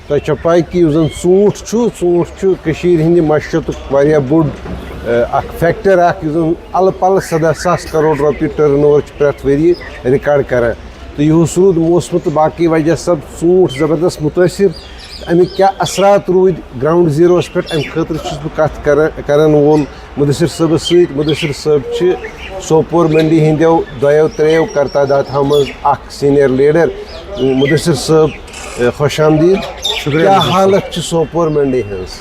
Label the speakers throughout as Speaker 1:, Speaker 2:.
Speaker 1: تۄہہِ پاے کہ یُس زن ژوٗنٛٹھ چھُ کٔشیٖرِ ہِنٛدِ معیشتُک واریاہ بوٚڑ اکھ فیکٹر اکھ یُس زن الہٕ پلہٕ 17,000 کروڑ رۄپیہِ ٹٔرن اوور چھُ پرٛٮ۪تھ ؤریہِ رِکارڈ کران تہٕ یِہُس روٗد موسمہٕ تہٕ باقٕے وجہ سب ژوٗنٛٹھ زبردست مُتٲثر امیُک کیاہ اثرات روٗدۍ گراوُنٛڈ زیٖروَس پٮ۪ٹھ امہِ خٲطرٕ چھُس بہٕ کتھ کران وول مُدثر صٲبس سۭتۍ مُدثر صٲب چھِ سوپور منڈی ہٕنٛدیو 2-3 کرتاداتو منٛز اکھ سیٖنیر لیڈر مُدثر صٲب خوش آمدید کیا حالت چھِ سوپور منڈی ہٕنٛز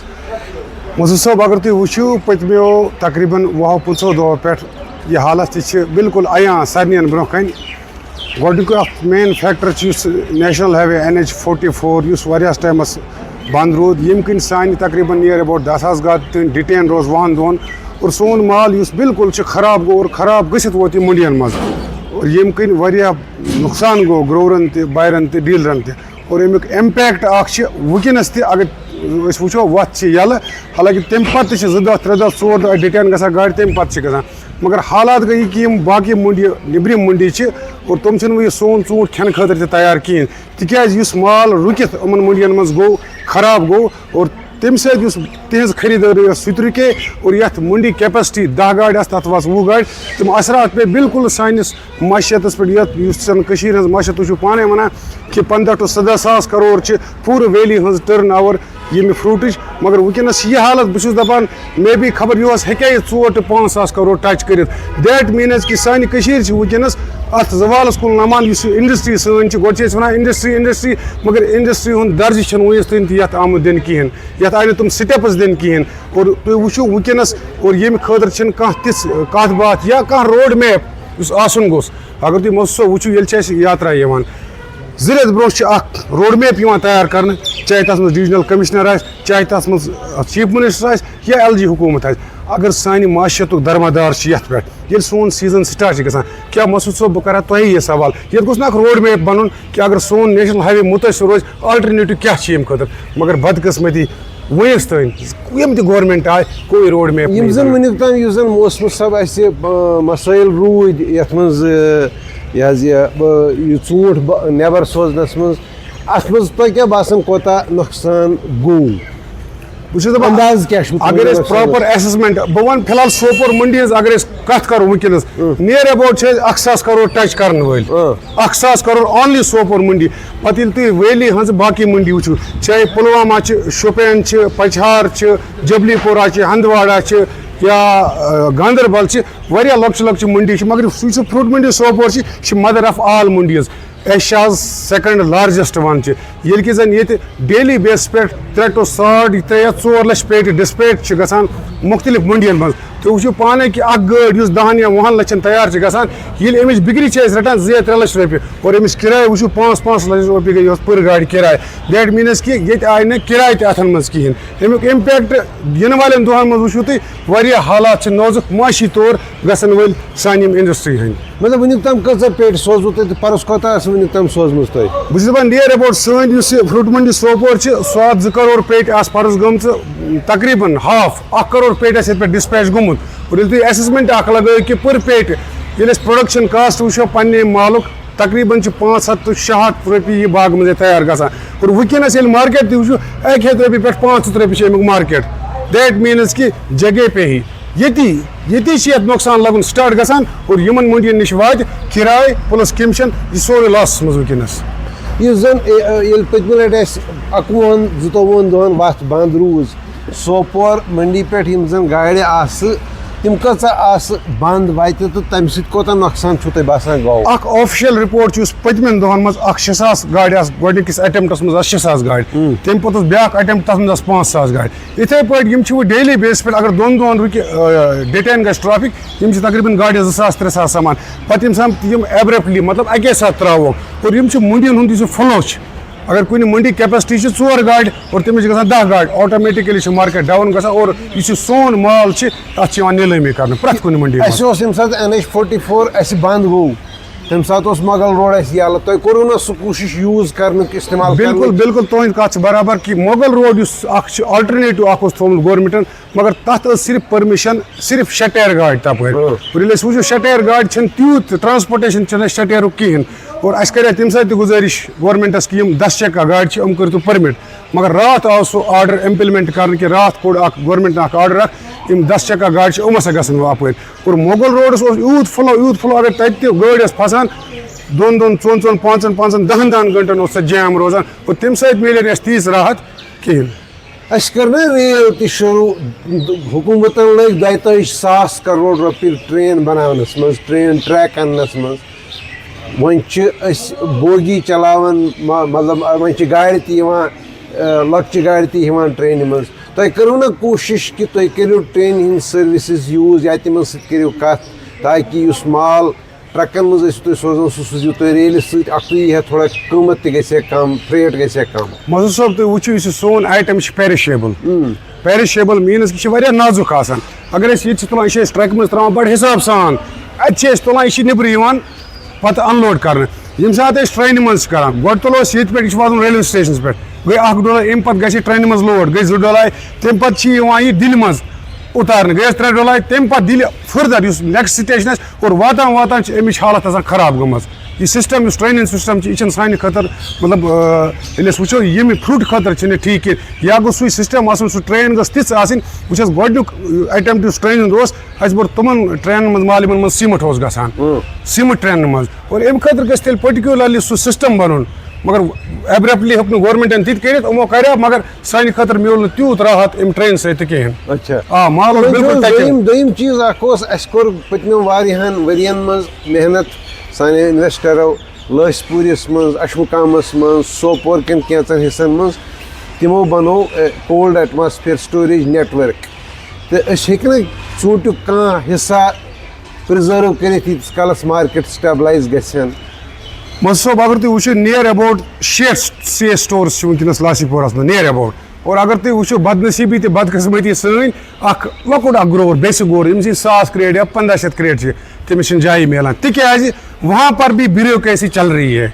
Speaker 2: مُدثر صٲب اگر تُہۍ وٕچھِو پٔتمیو تقریٖباً 20-25 دۄہو پٮ۪ٹھ یہِ حالت تہِ چھِ بِلکُل عیان سارنِین برونٛہہ کَنہِ گۄڈنیُک اکھ مین فیکٹر چھُ یُس نیشنل ہاے وے NH-44 یُس واریاہس ٹایمس بنٛد روٗد ییٚمہِ کِنۍ سانہِ تقریٖباً نِیر ایباوُٹ 10,000 گاڑِ ڈِٹین روز 2 دۄہن اور سون مال یُس بِلکُل چھُ خراب گوٚو اور خراب گٔژھِتھ ووت یہِ مٔنڈین منٛز اور ییٚمہِ کِنۍ واریاہ نۄقصان گوٚو گرٛورن تہِ بایرن تہِ ڈیٖلرن تہِ اور امیُک اِمپیکٹ اکھ چھِ وٕنکیٚنس تہِ اگر أسۍ وٕچھو وَتھ چھِ یَلہٕ حالانکہِ تمہِ پتہٕ تہِ چھِ 2 دۄہ 3 دۄہ 4 دۄہ ڈِٹین گژھان گاڑِ تمہِ پتہٕ چھِ گژھان مگر حالات گٔے یہِ کہِ یِم باقٕے مٔنڈی نیٚبرِم مٔنڈی چھِ اور تِم چھِنہٕ وۄنۍ یہِ سون ژوٗنٛٹھ کھٮ۪نہٕ خٲطرٕ تہِ تیار کِہیٖنۍ تِکیازِ یُس مال رُکِتھ یِمن مٔنڈین منٛز گوٚو خراب گوٚو اور تمہِ سۭتۍ یُس تِہنٛز خریٖدٲری ٲس سُہ تہِ رُکے اور یتھ مٔنڈی کیپیسٹی 10 گاڑِ آسہٕ تتھ واژٕ 20 گاڑِ تِم اثرات پیٚیہِ بِلکُل سٲنِس معیشتس پٮ۪ٹھ یتھ یُس زن کٔشیٖرِ ہٕنٛز معیشت تُہۍ چھِو پانے ونان کہِ 15 to 17,000 کروڑ چھِ پوٗرٕ ویلی ہٕنٛز ٹٔرن اوور ییٚمہِ فروٗٹٕچ مگر وٕنکیٚنس چھِ یہِ حالت بہٕ چھُس دپان مے بی خبر یِہُس ہیٚکیٛاہ یہِ 4 to 5,000 کروڑ ٹچ کٔرِتھ دیٹ میٖنٕز کہِ سانہِ کٔشیٖرِ چھِ وٕنکیٚنس اتھ زوالس کُن نمان یُس یہِ انڈسٹری سٲنۍ چھِ گۄڈٕ چھِ أسۍ ونان انڈسٹری مگر انڈسٹری ہُنٛد درجہِ چھُنہٕ وُنیُس تام تہِ یتھ آمُت دِنہٕ کِہینۍ یتھ آیہِ نہٕ تِم سٹیپٕس دِنہٕ کِہینۍ اور تُہۍ وٕچھِو وٕنکیٚنس اور ییٚمہِ خٲطرٕ چھِنہٕ کانٛہہ تِژھ کتھ باتھ یا کانٛہہ روڈ میپ یُس آسُن گوٚژھ اگر تُہۍ مُدثر صٲب وٕچھِو ییٚلہِ چھِ اَسہِ یاترا یِوان 2 رٮ۪تھ برونٛہہ چھِ اکھ روڈ میپ یِوان تیار کرنہٕ چاہے تتھ منٛز ڈِوجنل کمشنر آسہِ چاہے تتھ منٛز چیف منسٹر آسہِ یا LG حکوٗمت آسہِ اگر سانہِ معیشتُک درمدار چھُ یتھ پٮ۪ٹھ ییٚلہِ سون سیٖزن سٹارٹ چھُ گژھان کیاہ مسعود صٲب بہٕ کرٕ ہا تۄہی یہِ سوال یتھ گوٚژھ نہٕ اکھ روڈ میپ بنُن کہِ اگر سون نیشنل ہاے وے مُتٲثر روزِ آلٹرنیٹِو کیاہ چھِ ییٚمہِ خٲطرٕ مگر بدقٕسمتی وُنیُس تام یِم تہِ گورمینٹ آیہِ کوئی روڈ میپ
Speaker 1: یِم زن وٕنیُک تام یُس زن موسمہٕ سب اَسہِ مسٲیل روٗدۍ یتھ منٛز یہِ حظ یہِ ژوٗنٛٹھ نٮ۪بر سوزنس منٛز اتھ منٛز تۄہہِ کیاہ باسان کوتاہ نۄقصان گوٚو
Speaker 2: بہٕ چھُس دپان
Speaker 1: انداز کیاہ چھُ
Speaker 2: اگر أسۍ پراپر ایسسمنٹ بہٕ ونہٕ فِلحال سوپور مٔنڈی ہٕنٛز اگر أسۍ کتھ کرو وٕنکیٚنس نِیر ایباوُٹ چھِ أسۍ 1,000 کروڑ ٹچ کرن وٲلۍ 1,000 کروڑ اونلی سوپور مٔنڈی پتہٕ ییٚلہِ تُہۍ ویلی ہٕنٛز باقٕے مٔنڈی وٕچھِو چاہے پُلوامہ چھِ شوپین چھِ پچہار چھِ جبلی پورہ چھِ ہندواڑہ چھِ یا گاندربل چھِ واریاہ لۄکچہِ لۄکچہِ مٔنڈی چھِ مگر سُہ یُس فرٛوٗٹ مٔنڈی سوپور چھِ یہِ چھِ mother of all mandis Asia's 2nd largest one چھِ ییٚلہِ کہِ زن ییٚتہِ ڈیلی بیسس پٮ۪ٹھ 3 to 4 لچھ پیٹہِ ڈسپیچ چھِ گژھان مختلف مٔنڈین منٛز تُہۍ وٕچھِو پانے کہِ اکھ گٲڑۍ یُس 10 یا 20 لچھن تیار چھِ گژھان ییٚلہِ اَمِچ بِکری چھِ أسۍ رٹان 2-3 لچھ رۄپیہِ اور أمِس کِراے وٕچھِو 5 لچھ رۄپیہِ گٔے یۄس پٔر گاڑِ کِراے دیٹ میٖنٕز کہِ ییٚتہِ آیہِ نہٕ کِراے تہِ اتھن منٛز کِہینۍ امیُک اِمپیکٹ یِنہٕ والٮ۪ن دۄہن منٛز وٕچھِو تُہۍ واریاہ حالات چھِ نازُک معاشی طور گژھن وٲلۍ سانہِ یِم انڈسٹری ہٕنٛدۍ
Speaker 1: مطلب وٕنیُک تام کۭژاہ پیٹہِ سوزوٕ تۄہہِ تہٕ پرُس کوتاہ آسہٕ وٕنیُک تام سوزمٕژ تۄہہِ
Speaker 2: بہٕ چھُس دپان نِیر ایباوُٹ سٲنۍ یُس یہِ فرٛوٗٹ مٔنڈی سوپور چھِ سُہ آو 2 کروڑ پیٹہِ آسہٕ پرُس گٔمژٕ تقریٖباً ہاف 1 کروڑ پیٹہِ آسہِ ییٚتہِ پٮ۪ٹھ ڈِسپیچ گوٚمُت اور ییٚلہِ تُہۍ ایسسمنٹ اکھ لگٲیِو کہِ پٔر پیٹہِ ییٚلہِ أسۍ پرٛوڈکشن کاسٹ وٕچھو پننہِ مالُک تقریٖباً چھِ 500 to 600 رۄپیہِ یہِ باغہٕ منٛز تیار گژھان اور وٕنکیٚنس ییٚلہِ مارکیٹ تہِ وٕچھو 1 رۄپیہِ پٮ۪ٹھ 500 رۄپیہِ چھِ امیُک مارکیٹ دیٹ میٖنٕز کہِ جگہ پیٚیہِ ییٚتی چھِ یتھ نۄقصان لگُن سٹارٹ گژھان اور یِمن مٔنڈین نِش واتہِ کِراے پٕلس کمشن یہِ سورُے لاسس منٛز وٕنکیٚنس
Speaker 1: یُس زن ییٚلہِ پٔتمہِ لٹہِ اَسہِ 21-22 دۄہن وتھ بنٛد روٗز سوپور منڈی پٮ۪ٹھ یِم زن گاڑِ آسہٕ تِم کۭژاہ آسہٕ بنٛد وتہِ تہٕ تمہِ سۭتۍ کوتاہ نۄقصان چھُو تۄہہِ باسان گوٚو
Speaker 2: اکھ آفشل رِپورٹ چھُ یُس پٔتمٮ۪ن دۄہن منٛز 6,000 گاڑِ آسہٕ گۄڈنِکِس ایٹمپٹس منٛز آسہٕ 6,000 گاڑِ تمہِ پتہٕ اوس بیاکھ ایٹمپٹ تتھ منٛز آسہٕ 5,000 گاڑِ یِتھے پٲٹھۍ یِم چھِ وۄنۍ ڈیلی بیسس پٮ۪ٹھ اگر 2 دۄہن رُکہِ ڈِٹین گژھِ ٹریفِک یِم چھِ تقریٖباً گاڑِ 2,000-3,000 سمان پتہٕ ییٚمہِ ساتہٕ یِم ایبرپٹلی مطلب اَکے ساتہٕ تراووکھ اور یِم چھِ مٔنڈین ہُنٛد یُس یہِ فلو چھِ اگر کُنہِ مٔنڈی کیپیسٹی چھِ 4 گاڑِ اور تٔمِس چھِ گژھان 10 گاڑِ آٹومیٹِکلی چھِ مارکیٹ ڈاوُن گژھان اور یُس یہِ سون مال چھِ تتھ چھِ یِوان نیلٲمی کرنہٕ پرٛٮ۪تھ کُنہِ مٔنڈی
Speaker 1: اَسہِ اوس ییٚمہِ ساتہٕ NH-44 اَسہِ بنٛد گوٚو تمہِ ساتہٕ اوس مۄغل روڈ اَسہِ یَلہٕ تۄہہِ کوٚروٕ نہ سُہ کوٗشِش یوٗز کَرنُک اِستعمال
Speaker 2: بالکل بالکل تُہٕنٛز کَتھ چھِ برابر کہِ مۄغل روڈ یُس اکھ چھُ آلٹرنیٹِو اکھ اوس تھوٚومُت گورمنٹن مگر تَتھ ٲس صرف پٔرمِشن صرف شےٚ ٹیر گاڑِ تَپٲرۍ اور ییٚلہِ أسۍ وٕچھو شےٚ ٹیر گاڑِ چھَنہٕ تیوٗت ٹرانسپوٹیشن چھَنہٕ اَسہِ شےٚ ٹیرُک کِہیٖنۍ اور اَسہِ کَرے تَمہِ ساتہٕ تہِ گُزٲرِش گورمنٹس کہِ یِم 10 چکا گاڑِ چھِ یِم کٔرۍتو پٔرمِٹ مگر راتھ آو سُہ آرڈر اِمپلمنٹ کرنہٕ کہِ راتھ کوٚڑ اکھ گورمنٹن اکھ آرڈر اکھ یِم 10 چکا گاڑِ چھِ یِم ہسا گژھن وۄنۍ اَپٲرۍ اور مۄغل روڈس اوس یوٗت فلو اگر تَتہِ تہِ گٲڑۍ ٲس پھسان 2 4 5 5 10 گنٹن اوس سۄ جیم روزان اور تَمہِ سۭتۍ میلے نہٕ اَسہِ تیٖژ راحت کِہیٖنۍ.
Speaker 1: اَسہِ کٔر نا ریل تہِ شروٗع حکوٗمتن لٔگۍ 42,000 کرور رۄپیہِ ٹرین بناونس منٛز ٹرین ٹریک اننس منٛز وۄنۍ چھِ أسۍ بوگی چلاوان مطلب وۄنۍ چھِ گاڑِ تہِ یِوان لۄکچہِ گاڑِ تہِ یِوان ٹرینہِ منٛز تۄہہِ کٔرٕو نا کوٗشِش کہِ تُہۍ کٔرِو ٹرینہِ ہِنٛدۍ سٔروِسِز یوٗز یا تِمن سۭتۍ کٔرِو کَتھ تاکہِ یُس مال ٹرکن منٛز ٲسِو تُہۍ سوزان سُہ سوٗزِو تُہۍ ریلہِ سۭتۍ اَکھتُے یی ہا تھوڑا قۭمَتھ تہِ گژھِ ہا کَم فریٹ گژھِ ہا کَم.
Speaker 2: مظہر صٲب تُہۍ وٕچھِو یُس یہِ سون آیٹم چھُ پیرِشیبل میٖنٕز کہِ یہِ چھِ واریاہ نازُک آسان اگر أسۍ ییٚتہِ چھِ تُلان یہِ چھِ أسۍ ٹرٛکہِ منٛز ترٛاوان بَڑٕ حِساب سان اَتہِ چھِ أسۍ تُلان یہِ چھِ نیٚبرٕ یِوان پَتہٕ اَنلوڈ کَرنہٕ ییٚمہِ ساتہٕ أسۍ ٹرٛینہِ منٛز چھِ کَران گۄڈٕ تُلو أسۍ ییٚتہِ پٮ۪ٹھ یہِ چھُ واتُن ریلوے سٹیشنَس پٮ۪ٹھ گٔے اَکھ ڈۄلَے اَمہِ پَتہٕ گژھِ یہِ ٹرٛینہِ منٛز لوڈ گٔے 2 ڈۄلَے تَمہِ پَتہٕ چھِ یِوان یہِ دِلہِ منٛز اُتارنہٕ گٔیَس 3 ڈۄلَے تَمہِ پَتہٕ دِلہِ فٔردَر یُس نیکسٹ سٹیشن آسہِ اور واتان چھِ اَمِچ حالت آسان خراب گٔمٕژ یہِ سِسٹَم یُس ٹرٛینِنٛگ سِسٹَم چھِ یہِ چھِنہٕ سانہِ خٲطرٕ مطلب ییٚلہِ أسۍ وٕچھو ییٚمہِ فروٗٹ خٲطرٕ چھِنہٕ یہِ ٹھیٖک کینٛہہ یا گوٚژھ سُے سِسٹَم آسُن سُہ ٹرٛین گٔژھ تِژھ آسٕنۍ وٕچھ حظ گۄڈنیُک ایٹٮ۪مپٹ یُس ٹرٛینہِ ہُنٛد اوس اَسہِ بوٚر تِمَن ٹرٛینَن منٛز مال یِمَن منٛز سیٖمَٹھ اوس گژھان سیٖمَٹھ ٹرٛینَن منٛز اور اَمہِ خٲطرٕ گژھِ تیٚلہِ پٔٹِکیوٗلَرلی سُہ سِسٹَم بَنُن مگر ایبرپٹلی ہیوٚک نہٕ گورمنٹن تہِ تہِ کٔرِتھ یِمو کَریو مگر سانہِ خٲطرٕ میوٗل نہٕ تیوٗت راحت اَمہِ ٹرٛینہِ سۭتۍ تہِ کِہیٖنۍ.
Speaker 1: اچھا
Speaker 2: آ مال اوس بِلکُل
Speaker 1: دوٚیِم چیٖز اکھ اوس اَسہِ کوٚر پٔتمٮ۪ن واریاہن ؤرین منٛز محنت سانیو اِنویسٹرو لٲسۍ پوٗرِس منٛز اشمُقامَس منٛز سوپور کٮ۪ن کینٛژن حِصن منٛز تِمو بنوو کولڈ ایٹماسفِیر سٹوریج نیٹؤرک تہٕ أسۍ ہیٚکہِ نہٕ ژوٗنٛٹھیُک کانٛہہ حِصہ پرٛزٲرٕو کٔرِتھ ییٖتِس کالس مارکیٹ سٹیبلایز گژھِ ہن.
Speaker 2: مظہر صٲب اگر تُہۍ وٕچھِو نِیر ایباوُٹ 6 سی سٹورٕز چھِ وٕنکیٚنَس لاسہِ پورَس منٛز نِیر ایباوُٹ اور اگر تُہۍ وٕچھِو بدنصیٖبی تہِ بدقٕسمٔتی سٲنۍ اکھ لۄکُٹ اکھ گروور بیسِک گروور ییٚمِس یہِ 1000 کریٹ یا 1500 کریٹ چھِ تٔمِس چھِنہٕ جایہِ میلان تِکیازِ وہاں پر بھی بیوروکریسی چل رہی ہے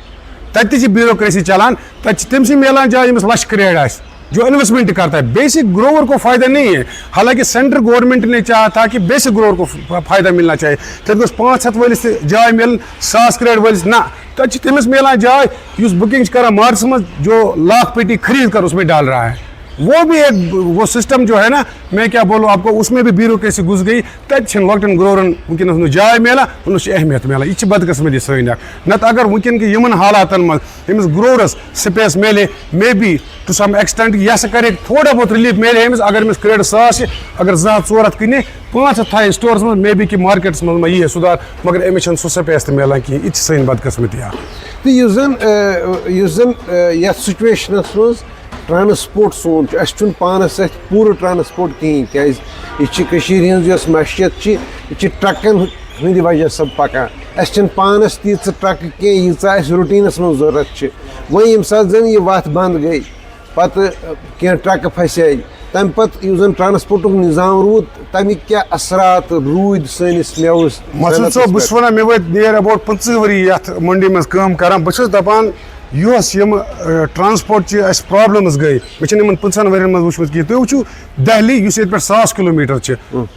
Speaker 2: تَتہِ تہِ چھِ بیوروکریسی چلان تَتہِ چھِ تٔمسٕے میلان جاے ییٚمِس 1,00,000 کریٹ آسہِ جو انویسٹمنٹ کرتا ہے بیسک گروور کو فائدہ نہیں ہے حالانکہ سینٹرل گورنمنٹ نے چاہا تھا کہ بیسک گروور کو فائدہ ملنا چاہیے تَتہِ گوٚژھ 500 وٲلِس تہِ جاے مِلٕنۍ 1000 کریٹ وٲلِس نہ تَتہِ چھِ تٔمِس میلان جاے یُس بُکِنگ چھِ کران مارچَس منٛز جو 1,00,000 پیٹی خرید کر اس میں ڈال رہا ہے وہ بھی ایک وہ سسٹم جو ہے نا میں کیا بولوں آپ کو اس میں بھی بیوروکریسی گھس گئی تَتہِ چھِنہٕ لۄکٹٮ۪ن گروورن ؤنکیٚنَس نہٕ جاے میلان نہ چھِ اہمیت میلان یہِ چھِ بدقٕسمتی سٲنۍ اکھ نتہٕ اگر ؤنکیٚن کہِ یِمن حالاتن منٛز أمِس گروورس سپیس میلے maybe to some extent یہِ ہسا کرِ تھوڑا بہت رِلیٖف میلے أمِس اگر أمِس کریڈ 100 چھِ اگر 200-400 کٕنہِ 500 تھایہِ سٹورس منٛز مے بی کہِ مارکیٹس منٛز ما یی ہے سُدھار مگر أمِس چھنہٕ سُہ سپیس تہِ میلان کِہیٖنۍ یہِ تہِ چھِ سٲنۍ بدقٕسمتی اکھ.
Speaker 1: تہٕ یُس زن یتھ سُچویشنس منٛز ٹرانسپوٹ سون چھُ اَسہِ چھُنہٕ پانس اَتھِ پوٗرٕ ٹرانسپوٹ کِہیٖنۍ کیازِ یہِ چھِ کٔشیٖرِ ہِنٛز یۄس معیشت چھِ یہِ چھِ ٹرکن ہٕنٛدِ وجہ سۭتۍ پکان اَسہِ چھنہٕ پانس تیٖژٕ ٹرکہٕ کینٛہہ ییٖژاہ اَسہِ روٹیٖنس منٛز ضوٚرتھ چھِ وۄنۍ ییٚمہِ ساتہٕ زن یہِ وتھ بنٛد گٔے پتہٕ کینٛہہ ٹرکہٕ پھسے تمہِ پتہٕ یُس زن ٹرانسپوٹُک نظام روٗد تمیِکۍ کیٛاہ اثرات روٗدۍ سٲنِس میوَس.
Speaker 2: مظہر صٲب بہٕ چھُس وَنان مےٚ وٲتۍ نِیر ایباوُٹ 25 ؤری یتھ منڈی منٛز کٲم کران بہٕ چھُس دپان یۄس یِم ٹرانسپوٹچہِ اَسہِ پرابلمٕز گٔے مےٚ چھنہٕ یِمن 50 ؤرین منٛز وٕچھمٕژ کینٛہہ تُہۍ وٕچھِو دہلی یُس ییٚتہِ پٮ۪ٹھ 1,000 کِلوٗمیٖٹر چھِ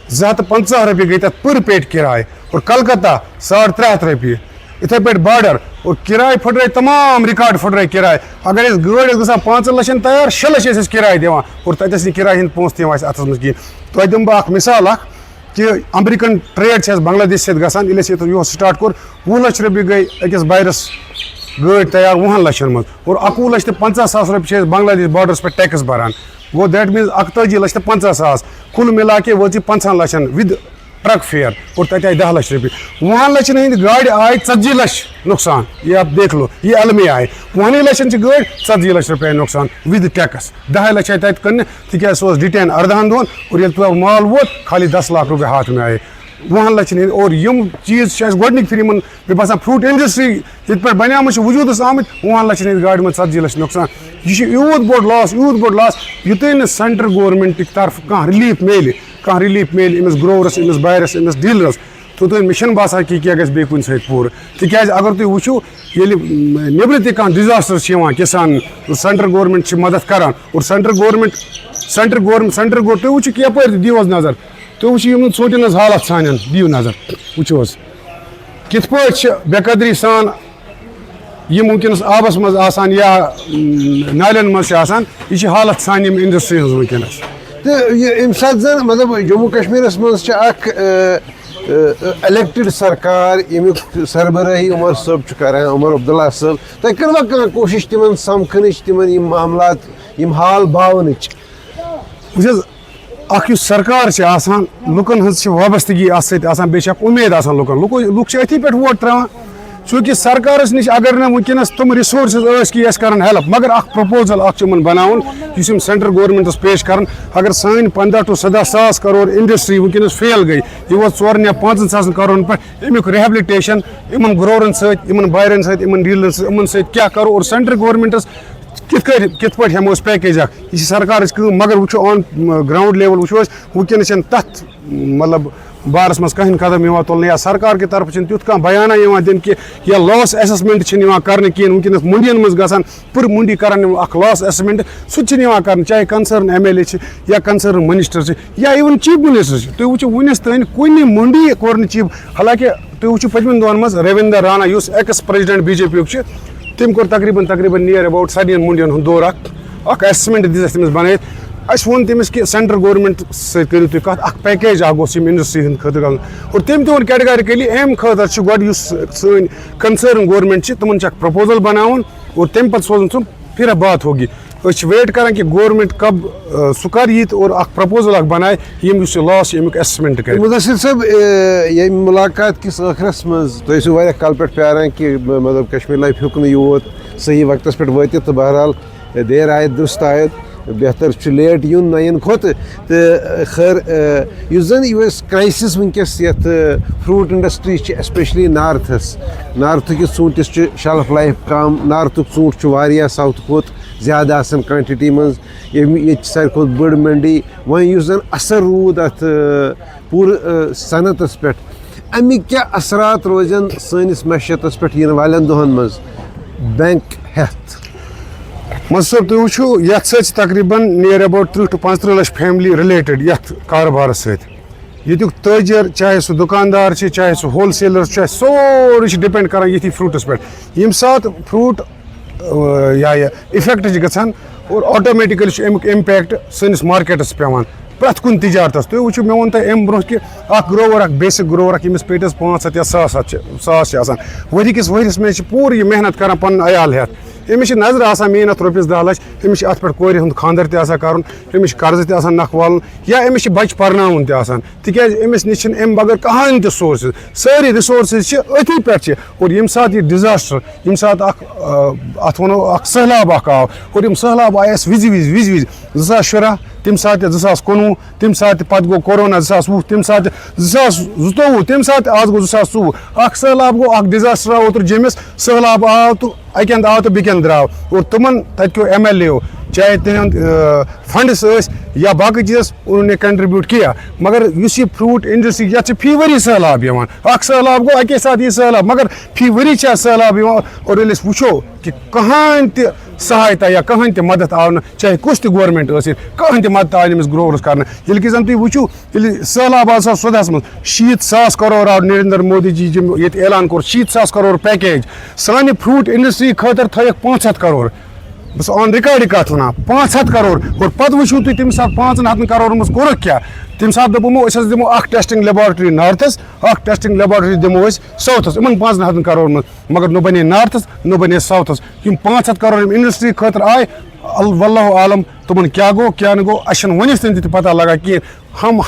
Speaker 2: 250 رۄپیہِ گٔے تَتھ پٔر پیٹ کِراے اور کلکتہ 300 رۄپیہِ یِتھٕے پٲٹھۍ بارڈر اور کِراے پھٕٹرٲے تمام رِکاڈ پھٕٹرٲے کِراے اگر أسۍ گٲڑۍ ٲس گژھان 5 لَچھن تیار 6 لَچھ ٲسۍ أسۍ کِراے دِوان اور تَتہِ ٲسۍ نہٕ کِراے ہِنٛدۍ پونٛسہٕ تہِ یِوان اَسہِ اَتھس منٛز کِہیٖنۍ تۄہہِ دِمہٕ بہٕ اکھ مِثال اکھ کہِ امریکن ٹریڈ چھِ اَسہِ بنگلادیش سۭتۍ گژھان ییٚلہِ اَسہِ یور سٹاٹ کوٚر 20 لَچھ رۄپیہِ گٔے أکِس بایرس گٲڑۍ تیار 20 لَچھن منٛز اور 21,50,000 رۄپیہِ چھِ أسۍ بنگلادیش بارڈرس پٮ۪ٹھ ٹیکٕس بَران گوٚو دیٹ میٖنٕز 41,50,000 کُل مِلا کے وٲژ یہِ 50 لَچھن وِد ٹرک فِیر اور تَتہِ آیہِ 10 لَچھ رۄپیہِ 20 لَچھن ہِنٛدِ گاڑِ آیہِ 40 لَچھ نۄقصان یہِ آپ دیکھ لو یہِ علمے آیہِ 20 لَچھن چھِ گٲڑۍ 40 لَچھ رۄپیہِ آیہِ نۄقصان وِد ٹیکٕس 10 لَچھ آیہِ تَتہِ کٕننہٕ تِکیازِ سُہ اوس ڈِٹین 18 دۄہن اور ییٚلہِ تور مال ووت خالی 10 لَچھ رۄپیہِ ہاتھ مےٚ آیہِ 20 لَچھن ہِنٛدۍ اور یِم چیٖز چھِ اَسہِ گۄڈنِکۍ پھِرِ یِمن مےٚ باسان فروٗٹ اِنڈسٹری ییٚتہِ پٮ۪ٹھ بَنیمٕژ چھِ وجوٗدس آمٕتۍ 20 لَچھن ہِنٛدِ گاڑِ منٛز 40 لَچھ نۄقصان یہِ چھُ یوٗت بوٚڑ لاس یوٚتانۍ نہٕ سینٹرل گورمنٹٕکۍ طرفہٕ کانٛہہ رِلیٖف میلہِ أمِس گروورس أمِس بایرس أمِس ڈیٖلرس توتن مشن باسان کہ کیا گژھِ بیٚیہِ کُنہِ سۭتۍ پوٗرٕ تِکیازِ اگر تُہۍ وٕچھو ییٚلہِ نیٚبرٕ تہِ کانٛہہ ڈِزاسٹر چھِ یِوان کِسان سینٹرل گورمنٹ چھِ مدد کران اور سینٹرل گورمنٹ تُہۍ وٕچھِو یپٲرۍ تہِ دِیِو حظ نظر تُہۍ وٕچھِو یِمن ژوٗنٛٹھٮ۪ن ہٕنٛز حالت سانٮ۪ن دِیِو نظر وٕچھِو حظ کِتھ پٲٹھۍ چھِ بے قدری سان یِم وٕنکیٚنس آبس منٛز آسان یا نالٮ۪ن منٛز چھِ آسان یہِ چھِ حالت سانہِ یِم انڈسٹری ہٕنٛز وٕنکیٚنس
Speaker 1: تہٕ ییٚمہِ ساتہٕ زن مطلب جموں کشمیٖرس منٛز چھِ اکھ الیکٹڈ سرکار ییٚمیُک سربرٲہی عمر صٲب چھُ کران عمر عبداللہ صٲب تۄہہِ کٔروا کانٛہہ کوٗشش تِمن سمکھنٕچ تِمن یِم معاملات یِم حال باونٕچ
Speaker 2: وٕچھ حظ اکھ یُس سرکار چھِ آسان لُکن ہٕنٛز چھِ وابستگی اتھ سۭتۍ آسان بیٚیہِ چھِ اکھ اُمید آسان لُکن لُکھ چھِ أتھی پٮ۪ٹھ ووٹ تراوان چوٗنٛکہِ سرکارس نِش اگر نہٕ وٕنکیٚنس تِم رِسورسز ٲسۍ کہِ أسۍ کرن ہیلپ مگر اکھ پرپوزل اکھ چھُ یِمن بناوُن یُس یِم سینٹرل گورمنٹس پیش کرن اگر سٲنۍ 15 to 17 ساس کرور انڈسٹری وٕنکیٚنس فیل گٔے یہِ ووت 4 یا 5 ساسن کرورن پٮ۪ٹھ امیُک ریہبلِٹیشن یِمن گرورن سۭتۍ یِمن بایرن سۭتۍ یِمن ڈیلرن سۭتۍ یِمن سۭتۍ کیاہ کرو اور سینٹرل گورمنٹس کِتھ پٲٹھۍ ہٮ۪مو أسۍ پیکیج اکھ یہِ چھِ سرکارٕچ کٲم مگر وٕچھو آن گراوُنڈ لیول وٕچھو أسۍ وٕنکیٚنس چھنہٕ تتھ مطلب بارس منٛز کٕہٕنۍ قدم یِوان تُلنہٕ یا سرکار کہِ طرفہٕ چھُنہٕ تیُتھ کانٛہہ بیانا یِوان دِنہٕ کہِ یا لاس ایسیسمنٹ چھِنہٕ یِوان کرنہٕ کِہیٖنۍ وٕنکیٚنس مٔنڈین منٛز گژھان پٔر مٔنڈی کران یِم اکھ لاس ایسیسمنٹ سُہ تہِ چھِنہٕ یِوان کرنہٕ چاہے کنسٲرن MLA چھِ یا کنسٲرن منسٹر چھِ یا اِوٕن چیف منسٹر چھِ تُہۍ وٕچھِو وُنِس تانۍ کُنہِ مٔنڈی کوٚر نہٕ چیف حالانکہِ تُہۍ وٕچھِو پٔتمٮ۪ن دۄہن منٛز رویندر رانا یُس ایکس پریزڈنٹ BJP یُک چھُ تٔمۍ کوٚر تقریٖبن نِیر ایباوُٹ سارنٕے مٔنڈین ہُنٛد دورٕ اکھ ایسیسمنٹ دِژ اَسہِ تٔمِس بنٲیِتھ اَسہِ ووٚن تٔمِس کہِ سینٹرل گورمنٹ سۭتۍ کٔرِو تُہۍ کَتھ اکھ پیکیج اکھ گوٚژھ یِم انڈسٹری ہٕنٛدِ خٲطرٕ گژھُن اور تٔمۍ تہِ ووٚن کیٹگارِکلی اَمہِ خٲطرٕ چھُ گۄڈٕ یُس سٲنۍ کنسٲرن گورمنٹ چھِ تِمن چھُ اکھ پرپوزل بناوُن اور تَمہِ پتہٕ سوزُن سُہ پھر بات ہوگی أسۍ چھِ ویٹ کران کہِ گورمنٹ کب سُہ کر یی تہٕ اور اکھ پرپوزل اکھ بنایہِ یِم یُس یہِ لاس چھُ امیُک ایسیسمنٹ کرِ
Speaker 1: مُدثر صٲب ییٚمہِ مُلاقات کِس ٲخرس منٛز تُہۍ ٲسِو واریاہ کالہٕ پٮ۪ٹھ پیاران کہِ مطلب کشمیٖر لایف ہیوٚک نہٕ یور صحیح وقتس پٮ۪ٹھ وٲتِتھ تہٕ بہرحال دیر آیت درست آیت بہتر چھُ لیٹ یُن نہ یِنہٕ کھۄتہٕ تہٕ خٲر یُس زن یُس کرایسِس وٕنکیٚس یتھ فروٗٹ انڈسٹری چھِ ایسپیشلی نارتھٕکِس ژوٗنٛٹھِس چھِ شیلف لایف کم نارتھُک ژوٗنٛٹھ چھُ واریاہ ساوتھٕ کھۄتہٕ زیادٕ آسان کوانٹٹی منٛز ییٚتہِ چھِ ساروی کھۄتہٕ بٔڑ منڈی وۄنۍ یُس زن اثر روٗد اتھ پوٗرٕ صنعتس پٮ۪ٹھ امیِکۍ کیاہ اثرات روزن سٲنِس معیشتس پٮ۪ٹھ یِنہٕ والٮ۪ن دۄہن منٛز بینک ہٮ۪تھ
Speaker 2: منصوٗر صٲب تُہۍ وٕچھِو یتھ سۭتۍ چھِ تقریٖبن نِیر ایباوُٹ 30 to 35 لچھ فیملی رِلیٹڈ یتھ کاربارس سۭتۍ ییٚتیُک تٲجر چاہے سُہ دُکاندار چھِ چاہے سُہ ہول سیلر چھُ اَسہِ سورُے چھُ ڈِپینڈ کران ییٚتھی فروٗٹس پٮ۪ٹھ ییٚمہِ ساتہٕ فروٗٹ یہِ اِفیکٹ چھِ گژھان اور آٹومیٹِکلی چھُ امیُک اِمپیکٹ سٲنِس مارکیٹس پیوان پرٛٮ۪تھ کُنہِ تِجارتس تُہۍ وٕچھِو مےٚ ووٚن تۄہہِ اَمہِ برونٛہہ کہِ اکھ گروور اکھ بیسِک گروور اکھ ییٚمِس پیٹٮ۪س 500 یا 1,000 چھِ آسان ؤری کِس ؤریَس منٛز چھِ پوٗرٕ یہِ محنت کران پنُن عیال ہٮ۪تھ أمِس چھِ نظرِ آسان میٲنۍ اَتھ رۄپیَس 10 لچھ أمِس چھِ اَتھ پٮ۪ٹھ کورِ ہُنٛد خانٛدر تہِ آسان کَرُن أمِس چھِ قرضہٕ تہِ آسان نکھٕ والُن یا أمِس چھِ بَچہِ پرناوُن تہِ آسان تِکیازِ أمِس نِش چھِنہٕ اَمہِ بغٲر کٕہٕنۍ تہِ سورسِز سٲری رِسورسِز چھِ أتھی پٮ۪ٹھ چھِ اور ییٚمہِ ساتہٕ یہِ ڈِزاسٹر ییٚمہِ ساتہٕ اَتھ وَنو اکھ سہلاب اکھ آو اور یِم سہلاب آیہِ اَسہِ وِزِ 2016 تَمہِ ساتہٕ تہِ 2019 تَمہِ ساتہٕ تہِ پَتہٕ گوٚو کورونا 2020 تَمہِ ساتہٕ تہِ 2022 تَمہِ ساتہٕ تہِ آز گوٚو 2024 اکھ سہلاب گوٚو اکھ ڈِزاسٹر آو اوترٕ جیٚمِس سہلاب آو تہٕ اَکہِ اَندٕ آو تہٕ بیٚکہِ اَندٕ درٛاو اور تِمن تَتہِ کیو MLA چاہے تِہُنٛد فنڈٕس ٲسۍ یا باقٕے چیٖز اُنہوں نے کنٹربیوٗٹ کیٚنٛہہ مگر یُس یہِ فروٗٹ انڈسٹری یتھ چھِ فی ؤری سہلاب یِوان اکھ سہلاب گوٚو اَکے ساتہٕ یہِ سہلاب مگر فی ؤری چھِ اَتھ سہلاب یِوان اور ییٚلہِ أسۍ وٕچھو کہِ کٕہٕنۍ تہِ سہایتا یا کٕہٕنۍ تہِ مدد آو نہٕ چاہے کُس تہِ گورمنٹ ٲسِن کٕہٕنۍ تہِ مدد آیہِ نہٕ أمِس گروورس کرنہٕ ییٚلہِ کہِ زن تُہۍ وٕچھِو ییٚلہِ سہلاب آو 2014 منٛز 70,000 کرور آو نریندر مودی جی ییٚتہِ اعلان کوٚر 70,000 کرور پیکیج سانہِ فروٗٹ انڈسٹری خٲطرٕ تھٲیِکھ 500 کرور بہٕ چھُس آن رِکاڈٕے کتھ وَنان 500 کرور اور پتہٕ وٕچھِو تُہۍ تَمہِ ساتہٕ 500 کرورن منٛز کوٚرُکھ کیاہ تَمہِ ساتہٕ دوٚپ یِمو أسۍ حظ دِمو اکھ ٹیسٹنگ لیبارٹری نارتھس اکھ ٹیسٹنگ لیبارٹری دِمو أسۍ ساوتھس یِمن 500 کرورن منٛز مگر نہ بنے نارتھس نہ بنے ساوتھس یِم 500 کرور یِم انڈسٹری خٲطرٕ آیہِ واللہ عالم تِمن کیاہ گوٚو کیاہ نہٕ گوٚو اَسہِ چھُنہٕ وُنِس تام تہِ پتہ لگان کینٛہہ ہم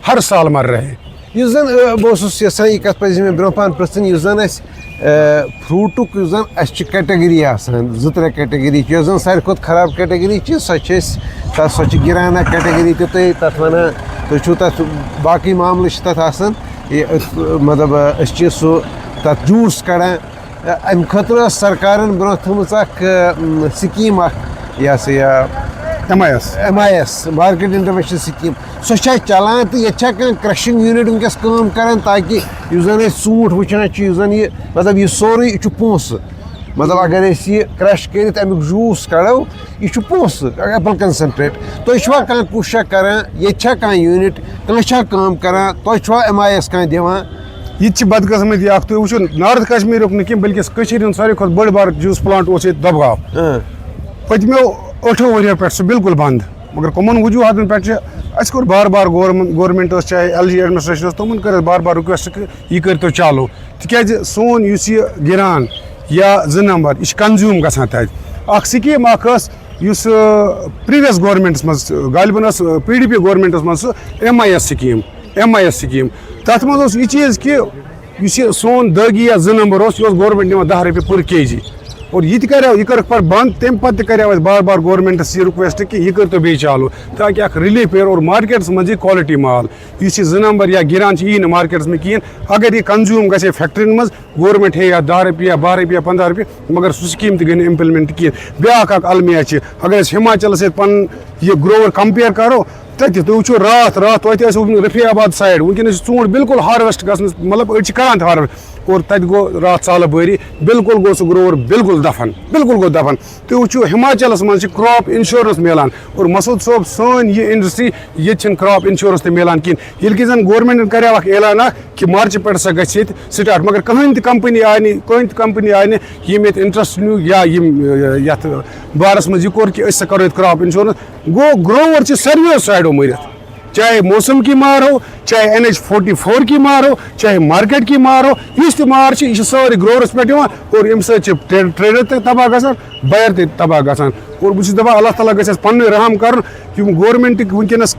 Speaker 2: ہر سال مر رہے
Speaker 1: یُس زن بہٕ اوسُس یژھان یہِ کتھ پزِ مےٚ برونٛہہ پہن پرژھٕنۍ یُس زن اَسہِ فروٗٹُک یُس زن اَسہِ چھِ کیٹگری آسان 2-3 کیٹگری چھِ یۄس زن ساروی کھۄتہٕ خراب کیٹگری چھِ سۄ چھِ أسۍ سۄ چھِ گِرانا کیٹگری تہِ تُہۍ تتھ ونان تُہۍ چھُو تتھ باقٕے معاملہٕ چھِ تتھ آسان مطلب أسۍ چھِ سُہ تتھ جوٗس کڑان امہِ خٲطرٕ ٲس سرکارن برونٛہہ تھٲومٕژ اکھ سکیٖم اکھ یہِ ہسا یہِ
Speaker 2: MIS
Speaker 1: MIS market intervention scheme سو چلان تو یہ کرشنگ یونٹ ونکس کام کران تاکہ اس زن ژوٗنٛٹھ وٕچھان اس زن یہ مطلب یہ سورُے یہ پونٛسہٕ مطلب اگر یہ کرش کرت امیک جوس کڑو یہ پونٛسہٕ ایپل کنسنٹریٹ تُہۍ چھوا کانٛہہ کوٗششا کران ییٚتہِ چھا کانٛہہ یوٗنٹ کانٛہہ چھا کٲم کران تُہۍ چھوا MIS کانٛہہ دِوان
Speaker 2: یہ بدقسمتی اخ تھی وچو نارتھ کشمیرک نا بلکہ ساروی کھت بڑ بار جوس پلانٹ اس دبگاو پتمو 8 ؤریو پہ سہ بالکل بند مگر کمن وجوہاتن پہ اس کور بار بار گورنمنٹ چاہے LG ایڈمنسٹریشن تمن کر بار بار رکویسٹ کہ یہ کرتو چالو تکیاز سون اس گران یا 2 نمبر یہ کنزیوم گژھان تت اخ سکیم اخ اس پریویس گورنمنٹس مز غالباً PDP گورنمنٹس مز MIS سکیم تر مز یہ چیز کہ سون داغی یا 2 نمبر یہ گورنمنٹ نوان 10 رۄپیہِ پر kg اور یہ کر پر بند تم پتہ کرو بار بار گورنمنٹس یہ رکویسٹ کہ یہ کرتو بیٚیہِ چالو تاکہ اخ ریلیف پھر اور مارکیٹس مز کوالٹی مال اس 2 نمبر یا گران یہ نا مارکیٹس میں کہین اگر یہ کنزیوم گھے فیکٹرین مز گورنمنٹ ہے یا 10 رۄپیہِ یا 12 رۄپیہِ یا 15 رۄپیہِ مگر سہ سکیم تہ گئی نا امپلمنٹ کہین بیاکھ اخ المیہ اگر ہماچل ست پن یہ گروور کمپیئر کرو تھی وچو رات رفیع آباد سائڈ ونکس ژوٗنٛٹھ بالکل ہارویسٹ گھن مطلب أڑۍ چھِ کران تہِ ہارویسٹ اور تتہِ گو رات سالہ بٲری بالکل گو سہ گروور بالکل دفن تُہۍ وٕچھِو ہماچلس مز کراپ انشورنس ملان اور مسعود صٲب سٲنۍ یہ انڈسٹری یہ کراپ انشورنس تہ ملان کہین ییٚلہِ کہِ زن گورنمنٹن کرو اخ اعلان کہ مارچ پہ سا گژھِ ییٚتہِ سٹارٹ مگر کٕہٕنۍ تہِ کمپنی آیہِ نہٕ یِم ییٚتہِ انٹرسٹ نیو یا یتھ بارس مز یہ کوٚر کہ أسۍ سا کرو ییٚتہِ کراپ انشورنس گو گروور چھِ ساروِیو سایڈو مرتھ چاہے موسم کی مار ہو چاہے NH44 کی مار ہو چاہے مارکیٹ کی مار ہو اس مار یہ ساری گروورس پہ اور ام ٹریڈر تہ تباہ گھان بائر تہ تباہ گھان اور بہت دپان اللہ تعالیٰ گھس پن رحم کر گورنمنٹ ونکس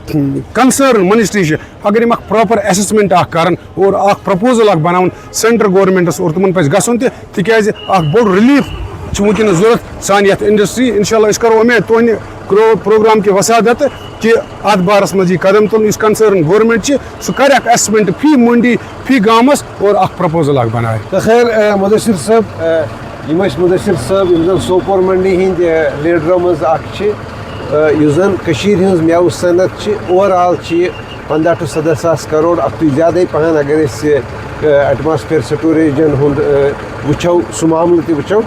Speaker 2: کنسرن منسٹری اگر یم پراپر ایسسمنٹ کران اور اخ پرپوزل اخ بناون سینٹرل گورنمنٹس اور تمن پہ گھن تکیاز اخ بوڑ ریلیف ونکس ضرورت سان یتھ انڈسٹری انشاءاللہ اس کرو امید تہند پروگرام کی وسادت کہ ات بارس مز یہ قدم تل اس کنسرن گورنمنٹ سہ کر ایسسمنٹ فی منڈی فی گامس اور اخ پرپوزل اخ بنائے
Speaker 1: تو خیر مدثر صاحب مدثر صاحب زن سوپور منڈی ہند لیڈرو مز اخ زن ہز میو صنعت اوور آل 15 to 17 ساس کروڑ اتھ زیادہ پہن اگر ایٹماسفیئر سٹوریجن ہند وچھو سہ معاملہ تہ وچھو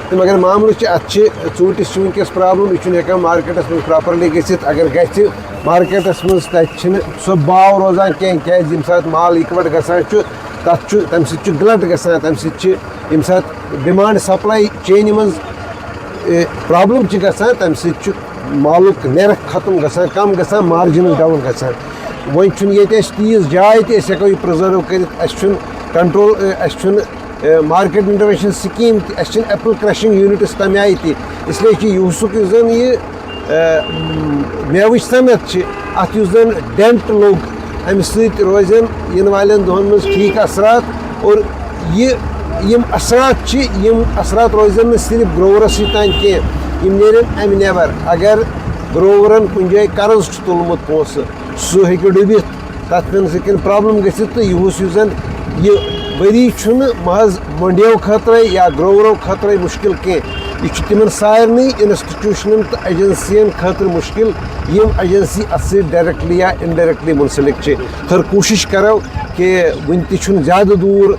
Speaker 1: تو مگر معاملہ ات ژوٗنٛٹھِس ونکس پرابلم یہ ہیکان مارکیٹس مز پراپرلی گژھِتھ اگر گژھِ مارکیٹس مز تتہِ سہ باو روزان کینٛہہ کیازِ ییٚمہِ ساتہٕ مال اِکوٹ گژھان تتھ تمہِ سۭتۍ گلٹ گژھان تمہِ سۭتۍ ییٚمہِ ساتہٕ ڈِمانڈ سپلاے چینہِ منٛز پرابلم گژھان تمہِ سۭتۍ مالُک نرخ ختم گژھان کم گژھان مارجنز ڈاوُن گژھان وۄنۍ چھُنہٕ ییٚتہِ اَسہِ تیٖژ جاے تہِ أسۍ ہٮ۪کو یہِ پرٛزٲرٕو کٔرِتھ اَسہِ چھُنہٕ کنٹرول اَسہِ چھُنہٕ مارکیٹ انٹروینشن سکیم تہِ اَسہِ چھِنہٕ ایپل کرشنگ یوٗنٹٕس تَمہِ آیہِ تہِ اسلیے چھِ یوٗسُک یُس زن یہِ میوٕچ صنعت اتھ یُس زن ڈینٹ لوٚگ امہِ سۭتۍ روزن یِنہٕ والٮ۪ن دۄہن منٛز ٹھیٖک اثرات اور یِم اثرات روزن نہٕ صرف گروورس سۭتۍ تام کینٛہہ یِم نیرن امہِ نٮ۪بر اگر گروورن کُنہِ جایہِ قرض چھُ تُلمُت پونٛسہٕ سُہ ہیٚکہِ ڈُبِتھ تتھ منٛز ہیٚکن پرابلم گٔژھِتھ تہٕ یِہُس یُس زن یہِ ؤری چھُنہٕ محض منڈیو خٲطرے یا گروورو خٲطرے مُشکل کینٛہہ یہ تمن سارنٕے انسٹِٹیوشنن تو ایجنسین خاطر مشکل یم ایجنسی ات سۭتۍ ڈائریکٹلی یا انڈائریکٹلی منسلک خیر کوشش کرو کہ ون تہ زیادہ دور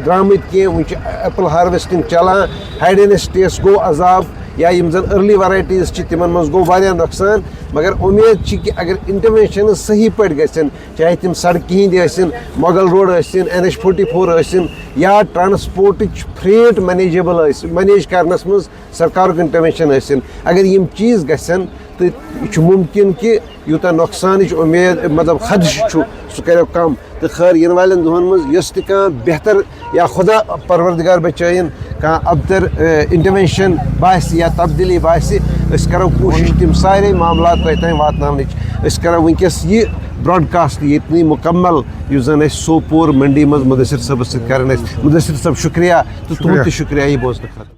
Speaker 1: درامت کی ون ایپل ہارویسٹنگ چلان ہائیڈن سٹیس گو عذاب یا یم زن ارلی ورائٹیز تمن مز گو واریاہ نقصان مگر امید کہ اگر انٹروینشن صحیح پہ گھن چاہے تم سڑکہ ہند مغل روڈ NH44 یا ٹرانسپورٹ فریٹ مینیج کرنس مز سرکار انٹروینشن اگر یم چیز گھن تو یہ ممکن کہ یوتہ نقصان امید مطلب خدش سہ کرو کم تو خیر ین والن دہن مز یس تہ بہتر یا خدا پروردگار بچائن ابتر انٹروینشن باس یا تبدیلی باس کرو کوشش تم سارے معاملات تہ تام واتناونچ کرو ونکس یہ براڈ کاسٹ یہ مکمل اس زن سوپور منڈی مز مدثر صاحب ست کران مدثر صاحب شکریہ تو تہد تہ شکریہ یہ بوزن خاطر.